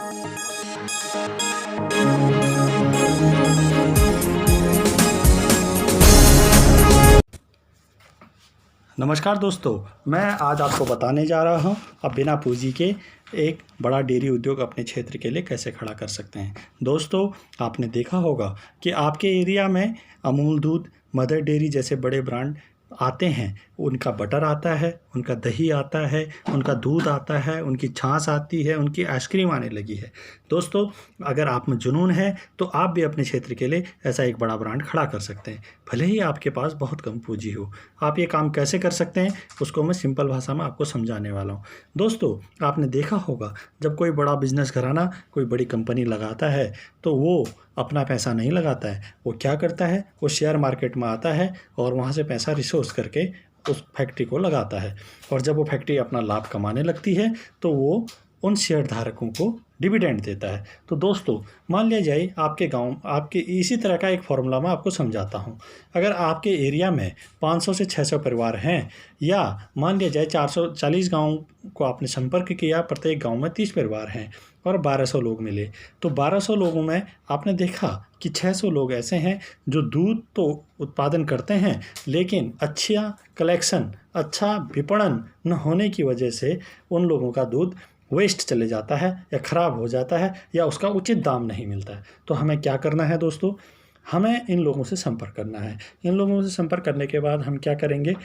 नमस्कार दोस्तों, मैं आज आपको बताने जा रहा हूं अब बिना पूंजी के एक बड़ा डेयरी उद्योग अपने क्षेत्र के लिए कैसे खड़ा कर सकते हैं। दोस्तों, आपने देखा होगा कि आपके एरिया में अमूल दूध, मदर डेयरी जैसे बड़े ब्रांड आते हैं। उनका बटर आता है, उनका दही आता है, उनका दूध आता है, उनकी छाछ आती है, उनकी आइसक्रीम आने लगी है। दोस्तों, अगर आप में जुनून है तो आप भी अपने क्षेत्र के लिए ऐसा एक बड़ा ब्रांड खड़ा कर सकते हैं, भले ही आपके पास बहुत कम पूंजी हो। आप ये काम कैसे कर सकते हैं उसको मैं सिंपल भाषा में आपको समझाने वाला हूँ। दोस्तों, आपने देखा होगा जब कोई बड़ा बिजनेस घराना कोई बड़ी कंपनी लगाता है तो वो अपना पैसा नहीं लगाता है। वो क्या करता है, वो शेयर मार्केट में आता है और वहाँ से पैसा रिसोर्स करके उस फैक्ट्री को लगाता है। और जब वो फैक्ट्री अपना लाभ कमाने लगती है तो वो उन शेयर धारकों को डिविडेंड देता है। तो दोस्तों, मान लिया जाए आपके गांव, आपके इसी तरह का एक फॉर्मूला मैं आपको समझाता हूं। अगर आपके एरिया में 500 से 600 परिवार हैं, या मान लिया जाए 440 गांव को आपने संपर्क किया, प्रत्येक गांव में 30 परिवार हैं और 1200 लोग मिले, तो 1200 लोगों में आपने देखा कि 600 लोग ऐसे हैं जो दूध तो उत्पादन करते हैं, लेकिन अच्छा कलेक्शन, अच्छा विपणन न होने की वजह से उन लोगों का दूध वेस्ट चले जाता है या ख़राब हो जाता है या उसका उचित दाम नहीं मिलता है। तो हमें क्या करना है दोस्तों, हमें इन लोगों से संपर्क करना है। इन लोगों से संपर्क करने के बाद हम क्या करेंगे,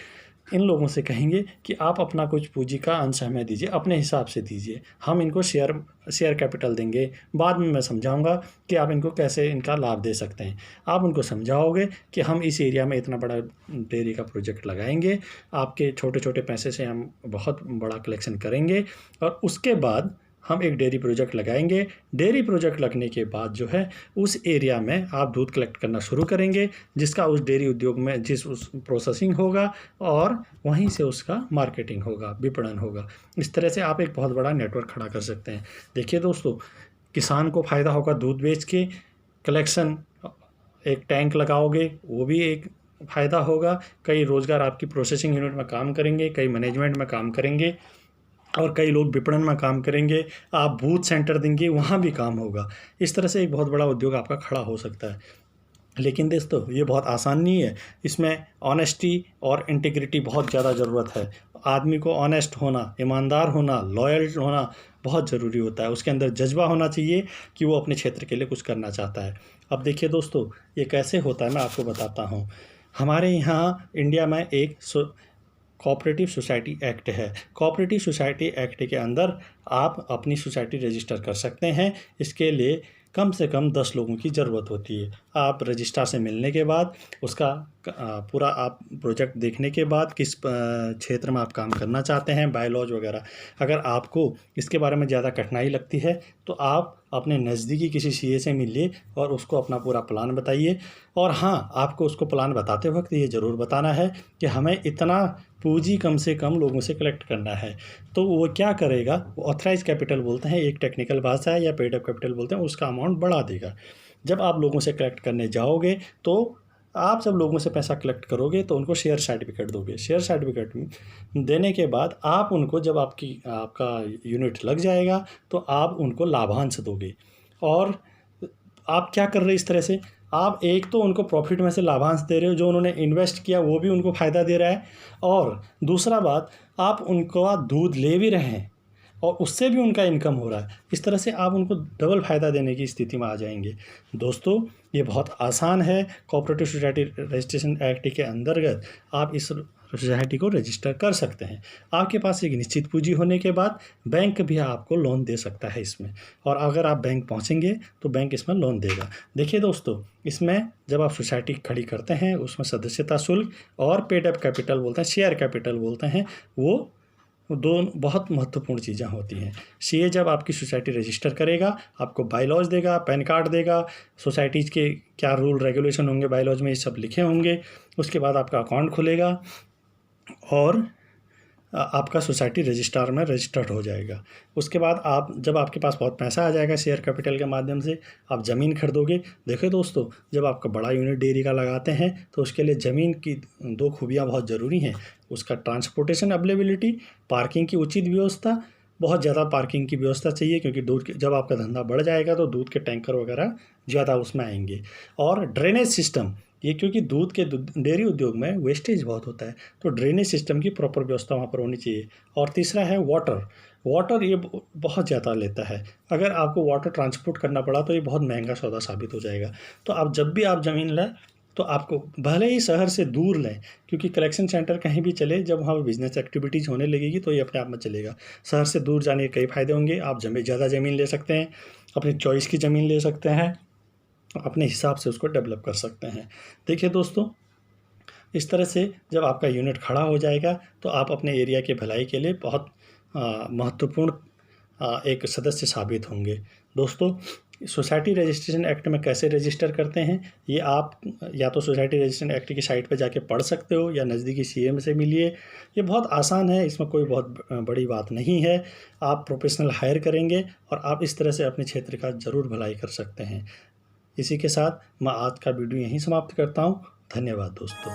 इन लोगों से कहेंगे कि आप अपना कुछ पूंजी का अंश हमें दीजिए, अपने हिसाब से दीजिए। हम इनको शेयर कैपिटल देंगे। बाद में मैं समझाऊंगा कि आप इनको कैसे इनका लाभ दे सकते हैं। आप उनको समझाओगे कि हम इस एरिया में इतना बड़ा डेयरी का प्रोजेक्ट लगाएंगे, आपके छोटे छोटे पैसे से हम बहुत बड़ा कलेक्शन करेंगे और उसके बाद हम एक डेयरी प्रोजेक्ट लगाएंगे। डेयरी प्रोजेक्ट लगने के बाद जो है उस एरिया में आप दूध कलेक्ट करना शुरू करेंगे, जिसका उस डेयरी उद्योग में उस प्रोसेसिंग होगा और वहीं से उसका मार्केटिंग होगा, विपणन होगा। इस तरह से आप एक बहुत बड़ा नेटवर्क खड़ा कर सकते हैं। देखिए दोस्तों, किसान को फ़ायदा होगा दूध बेच के, कलेक्शन एक टैंक लगाओगे वो भी एक फ़ायदा होगा, कई रोज़गार आपकी प्रोसेसिंग यूनिट में काम करेंगे, कई मैनेजमेंट में काम करेंगे और कई लोग विपणन में काम करेंगे। आप बूथ सेंटर देंगे, वहाँ भी काम होगा। इस तरह से एक बहुत बड़ा उद्योग आपका खड़ा हो सकता है। लेकिन दोस्तों, ये बहुत आसान नहीं है। इसमें ऑनेस्टी और इंटीग्रिटी बहुत ज़्यादा ज़रूरत है। आदमी को ऑनेस्ट होना, ईमानदार होना, लॉयल होना बहुत ज़रूरी होता है। उसके अंदर जज्बा होना चाहिए कि वो अपने क्षेत्र के लिए कुछ करना चाहता है। अब देखिए दोस्तों, ये कैसे होता है मैं आपको बताता हूँ। हमारे यहाँ इंडिया में एक कोऑपरेटिव सोसाइटी एक्ट है। कोऑपरेटिव सोसाइटी एक्ट के अंदर आप अपनी सोसाइटी रजिस्टर कर सकते हैं। इसके लिए कम से कम 10 लोगों की ज़रूरत होती है। आप रजिस्ट्रार से मिलने के बाद उसका पूरा आप प्रोजेक्ट देखने के बाद किस क्षेत्र में आप काम करना चाहते हैं, बायलॉज वगैरह, अगर आपको इसके बारे में ज़्यादा कठिनाई लगती है तो आप अपने नज़दीकी किसी सीए से मिलिए और उसको अपना पूरा प्लान बताइए। और हाँ, आपको उसको प्लान बताते वक्त ये ज़रूर बताना है कि हमें इतना पूंजी कम से कम लोगों से कलेक्ट करना है। तो वो क्या करेगा, वो ऑथराइज कैपिटल बोलते हैं, एक टेक्निकल भाषा है, या पेड अप कैपिटल बोलते हैं, उसका अमाउंट बढ़ा देगा। जब आप लोगों से कलेक्ट करने जाओगे तो आप जब लोगों से पैसा कलेक्ट करोगे तो उनको शेयर सर्टिफिकेट दोगे। शेयर सर्टिफिकेट देने के बाद आप उनको, जब आपका यूनिट लग जाएगा तो आप उनको लाभांश दोगे। और आप क्या कर रहे हैं, इस तरह से आप एक तो उनको प्रॉफिट में से लाभांश दे रहे हो, जो उन्होंने इन्वेस्ट किया वो भी उनको फ़ायदा दे रहा है, और दूसरा बात, आप उनका दूध ले भी रहे हैं और उससे भी उनका इनकम हो रहा है। इस तरह से आप उनको डबल फ़ायदा देने की स्थिति में आ जाएंगे। दोस्तों, ये बहुत आसान है। कोऑपरेटिव सोसाइटी रजिस्ट्रेशन एक्ट के अंतर्गत आप इस सोसाइटी को रजिस्टर कर सकते हैं। आपके पास एक निश्चित पूंजी होने के बाद बैंक भी आपको लोन दे सकता है इसमें, और अगर आप बैंक पहुंचेंगे तो बैंक इसमें लोन देगा। देखिए दोस्तों, इसमें जब आप सोसाइटी खड़ी करते हैं उसमें सदस्यता शुल्क और पेड अप कैपिटल बोलते हैं, शेयर कैपिटल बोलते हैं, वो दो बहुत महत्वपूर्ण चीज़ें होती हैं। सीए जब आपकी सोसाइटी रजिस्टर करेगा, आपको बायलॉज देगा, पैन कार्ड देगा, सोसाइटीज़ के क्या रूल रेगुलेशन होंगे बायलॉज में, ये सब लिखे होंगे। उसके बाद आपका अकाउंट खुलेगा और आपका सोसाइटी रजिस्ट्रार में रजिस्टर्ड हो जाएगा। उसके बाद आप, जब आपके पास बहुत पैसा आ जाएगा शेयर कैपिटल के माध्यम से, आप ज़मीन खरीदोगे। देखो दोस्तों, जब आपका बड़ा यूनिट डेयरी का लगाते हैं तो उसके लिए ज़मीन की दो खूबियाँ बहुत ज़रूरी हैं। उसका ट्रांसपोर्टेशन अवेलेबिलिटी, पार्किंग की उचित व्यवस्था, बहुत ज़्यादा पार्किंग की व्यवस्था चाहिए, क्योंकि दूध के जब आपका धंधा बढ़ जाएगा तो दूध के टैंकर वगैरह ज़्यादा उसमें आएंगे। और ड्रेनेज सिस्टम, ये क्योंकि दूध के डेयरी उद्योग में वेस्टेज बहुत होता है, तो ड्रेनेज सिस्टम की प्रॉपर व्यवस्था वहाँ पर होनी चाहिए। और तीसरा है वाटर। वाटर ये बहुत ज़्यादा लेता है, अगर आपको वाटर ट्रांसपोर्ट करना पड़ा तो ये बहुत महंगा सौदा साबित हो जाएगा। तो आप जब भी आप ज़मीन लें तो आपको भले ही शहर से दूर लें, क्योंकि कलेक्शन सेंटर कहीं भी चले, जब वहाँ बिजनेस एक्टिविटीज़ होने लगेगी तो ये अपने आप में चलेगा। शहर से दूर जाने के कई फ़ायदे होंगे। आप ज़्यादा ज़मीन ले सकते हैं, अपनी चॉइस की ज़मीन ले सकते हैं, अपने हिसाब से उसको डेवलप कर सकते हैं। देखिए दोस्तों, इस तरह से जब आपका यूनिट खड़ा हो जाएगा तो आप अपने एरिया के भलाई के लिए बहुत महत्वपूर्ण एक सदस्य साबित होंगे। दोस्तों, सोसाइटी रजिस्ट्रेशन एक्ट में कैसे रजिस्टर करते हैं, ये आप या तो सोसाइटी रजिस्ट्रेशन एक्ट की साइट पर जाके पढ़ सकते हो, या नज़दीकी सीएम से मिलिए। ये बहुत आसान है, इसमें कोई बहुत बड़ी बात नहीं है। आप प्रोफेशनल हायर करेंगे और आप इस तरह से अपने क्षेत्र का ज़रूर भलाई कर सकते हैं। इसी के साथ मैं आज का वीडियो यहीं समाप्त करता हूँ। धन्यवाद दोस्तों।